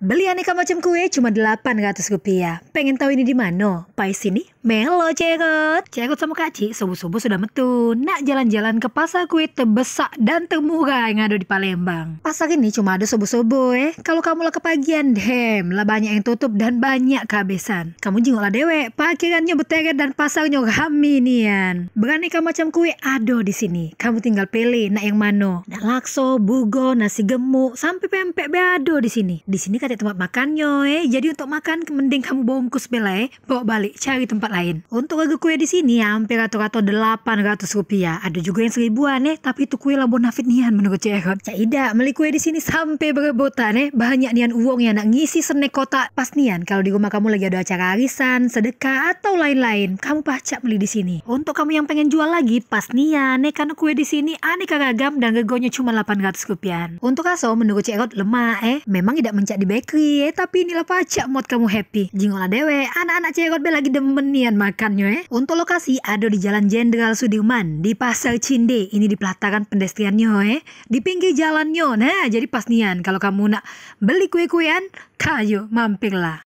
Beli aneka macam kue cuma Rp800. Pengen tahu ini di mana? Pai sini, melo Cerot. Cerot sama Kak Ci, subuh-subuh sudah metu. Nak jalan-jalan ke pasar kue terbesar dan termurah yang ada di Palembang. Pasar ini cuma ada subuh-subuh Kalau kamu lah kepagian, lah banyak yang tutup dan banyak kehabisan. Kamu jengoklah dewek, parkirannya berteret dan pasarnya rame nian. Beraneka macam kue ada di sini. Kamu tinggal pilih nak yang mana. Nak lakso, bugo, nasi gemuk, sampai pempek ada di sini. Di sini kan tempat makannya jadi untuk makan mending kamu bungkus bela bawa balik cari tempat lain. Untuk harga kue di sini hampir rata-rata Rp800. Ada juga yang 1000-an tapi itu kue lah bonafit nian menurut Cerot. Cak Ida beli kue di sini sampai berebutan banyak nian uang yang nak ngisi senek kotak pas nian kalau di rumah kamu lagi ada acara arisan, sedekah atau lain-lain. Kamu pacak beli di sini. Untuk kamu yang pengen jual lagi pas nian karena kue di sini aneka ragam dan regonya cuma Rp800. Untuk aso menurut Cerot lemah memang tidak mencak di bakery tapi inilah pacak mod kamu happy. Jingoklah dewe, anak-anak Cerot lagi demen nian makannya Untuk lokasi ada di Jalan Jenderal Sudirman, di Pasar Cinde, ini di pelataran pedestriannya di pinggir jalannya. Nah, jadi pas nian kalau kamu nak beli kue-kuean, kayo mampirlah.